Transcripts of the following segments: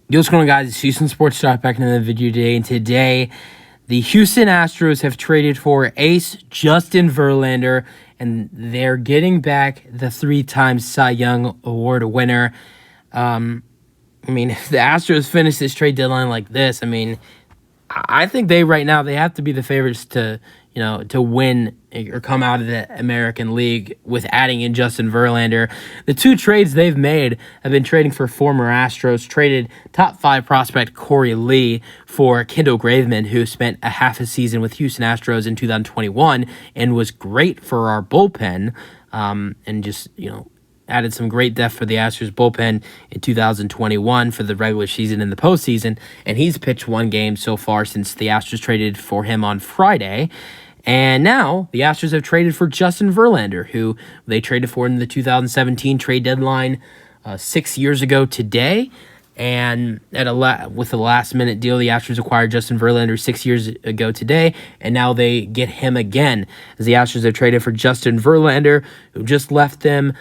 Yo, what's going on, guys? It's Houston Sports Talk back in the video today. And today, the Houston Astros have traded for ace Justin Verlander, and they're getting back the three-time Cy Young Award winner. If the Astros finish this trade deadline like this, I think right now they have to be the favorites to win or come out of the American League with adding in Justin Verlander. The two trades they've made have been trading for former Astros, traded top 5 prospect Corey Lee for Kendall Graveman, who spent a half a season with Houston Astros in 2021 and was great for our bullpen, and just, added some great depth for the Astros bullpen in 2021 for the regular season and the postseason, and he's pitched one game so far since the Astros traded for him on Friday. And now the Astros have traded for Justin Verlander, who they traded for in the 2017 trade deadline 6 years ago today. And with a last-minute deal, the Astros acquired Justin Verlander 6 years ago today, and now they get him again, as the Astros have traded for Justin Verlander, who just left them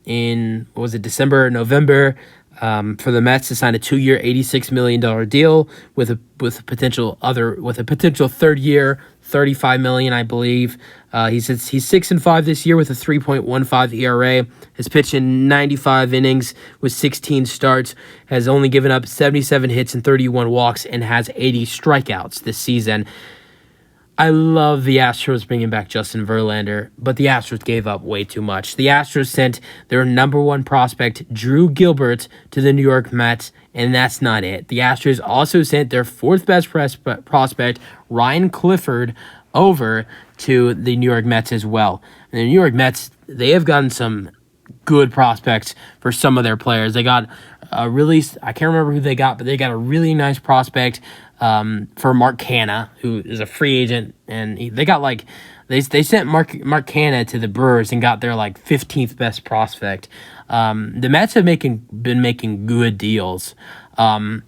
in, December or November, for the Mets to sign a 2-year, $86 million deal with a potential third year, $35 million, I believe. He's 6-5 this year with a 3.15 ERA. Has pitched in 95 innings with 16 starts. Has only given up 77 hits and 31 walks, and has 80 strikeouts this season. I love the Astros bringing back Justin Verlander, but the Astros gave up way too much. The Astros sent their number one prospect, Drew Gilbert, to the New York Mets, and that's not it. The Astros also sent their fourth best prospect, Ryan Clifford, over to the New York Mets as well. And the New York Mets, they have gotten some good prospects for some of their players. They got I can't remember who they got, but they got a really nice prospect for Mark Canha, who is a free agent, and they sent Mark Canha to the Brewers and got their 15th best prospect. The Mets have been making good deals. I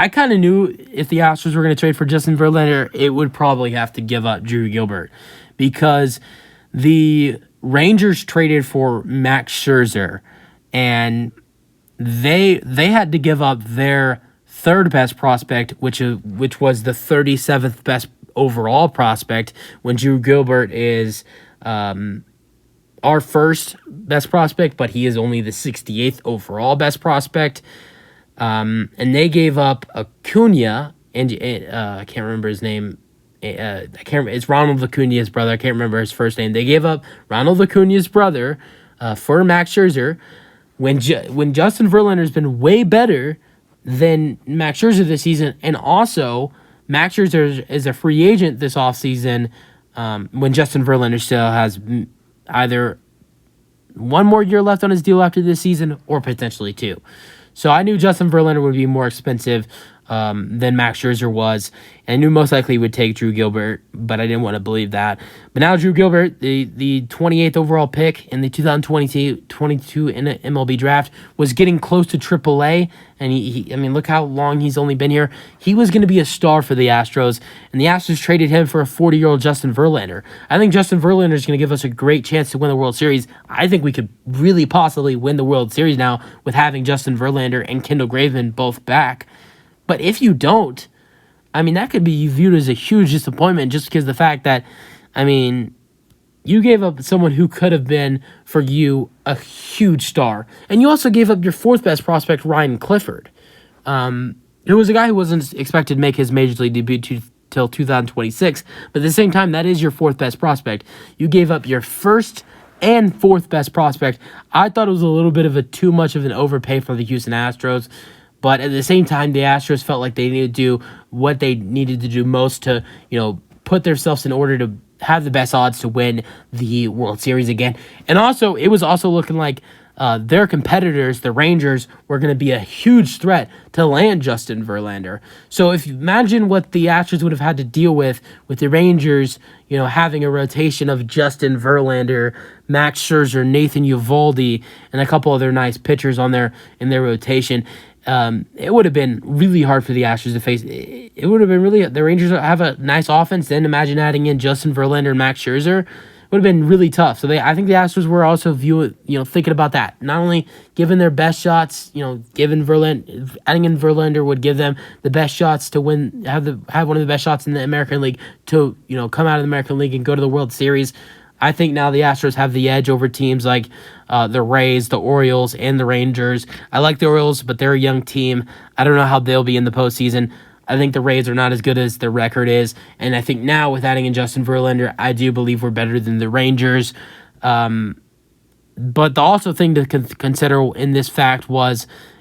kind of knew if the Astros were going to trade for Justin Verlander, it would probably have to give up Drew Gilbert, because the Rangers traded for Max Scherzer, and they had to give up their third best prospect, which was the 37th best overall prospect, when Drew Gilbert is our first best prospect, but he is only the 68th overall best prospect. And they gave up Acuna, and I can't remember his name. It's Ronald Acuna's brother. I can't remember his first name. They gave up Ronald Acuna's brother for Max Scherzer, when Justin Verlander has been way better than Max Scherzer this season. And also, Max Scherzer is a free agent this offseason, when Justin Verlander still has either one more year left on his deal after this season, or potentially 2. So I knew Justin Verlander would be more expensive than Max Scherzer was. And I knew most likely he would take Drew Gilbert, but I didn't want to believe that. But now Drew Gilbert, the 28th overall pick in the 2022 MLB draft, was getting close to AAA. And he look how long he's only been here. He was going to be a star for the Astros, and the Astros traded him for a 40-year-old Justin Verlander. I think Justin Verlander is going to give us a great chance to win the World Series. I think we could really possibly win the World Series now with having Justin Verlander and Kendall Graveman both back. But if you don't, that could be viewed as a huge disappointment, just because the fact that, you gave up someone who could have been, for you, a huge star. And you also gave up your fourth best prospect, Ryan Clifford, who was a guy who wasn't expected to make his major league debut till 2026. But at the same time, that is your fourth best prospect. You gave up your first and fourth best prospect. I thought it was a little bit of too much of an overpay for the Houston Astros. But at the same time, the Astros felt like they needed to do what they needed to do most to, put themselves in order to have the best odds to win the World Series again. And also, it was also looking like their competitors, the Rangers, were going to be a huge threat to land Justin Verlander. So if you imagine what the Astros would have had to deal with the Rangers, having a rotation of Justin Verlander, Max Scherzer, Nathan Eovaldi, and a couple other nice pitchers in their rotation. It would have been really hard for the Astros to face. It would have been the Rangers have a nice offense. Then imagine adding in Justin Verlander and Max Scherzer. would have been really tough. So I think the Astros were also thinking about that. Not only giving their best shots, given Verlander, adding in Verlander would give them the best shots to win, have one of the best shots in the American League to come out of the American League and go to the World Series. I think now the Astros have the edge over teams like the Rays, the Orioles, and the Rangers. I like the Orioles, but they're a young team. I don't know how they'll be in the postseason. I think the Rays are not as good as their record is, and I think now with adding in Justin Verlander, I do believe we're better than the Rangers. But the also thing to consider in this fact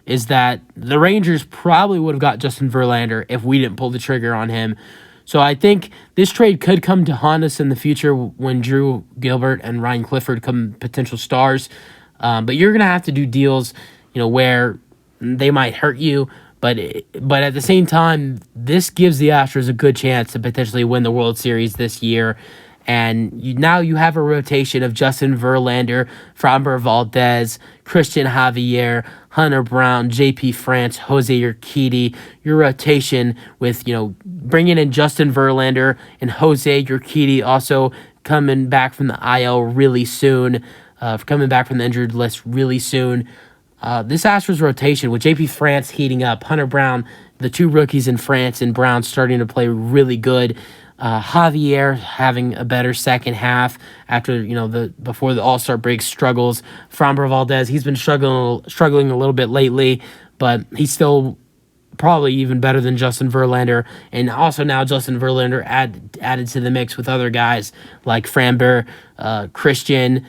is that the Rangers probably would have got Justin Verlander if we didn't pull the trigger on him. So I think this trade could come to haunt us in the future when Drew Gilbert and Ryan Clifford come potential stars. But you're going to have to do deals, where they might hurt you. But at the same time, this gives the Astros a good chance to potentially win the World Series this year. And now you have a rotation of Justin Verlander, Framber Valdez, Christian Javier, Hunter Brown, J.P. France, Jose Urquidy. Your rotation with, bringing in Justin Verlander and Jose Urquidy also coming back from the IL really soon, coming back from the injured list really soon. This Astros rotation with J.P. France heating up, Hunter Brown, the two rookies in France and Brown starting to play really good. Javier having a better second half after before the All-Star break struggles. Framber Valdez, he's been struggling a little bit lately, but he's still probably even better than Justin Verlander. And also now Justin Verlander added to the mix with other guys like Framber, Christian,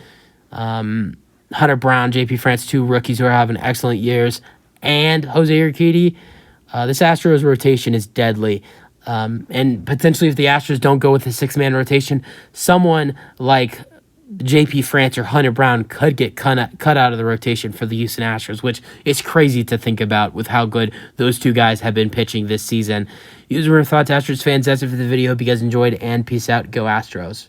Hunter Brown, J.P. France, two rookies who are having excellent years, and Jose Urquidy. This Astros rotation is deadly. And potentially if the Astros don't go with a six-man rotation, someone like J.P. France or Hunter Brown could get cut out of the rotation for the Houston Astros, which is crazy to think about with how good those two guys have been pitching this season. These were your thoughts, Astros fans. That's it for the video. Hope you guys enjoyed, and peace out. Go Astros.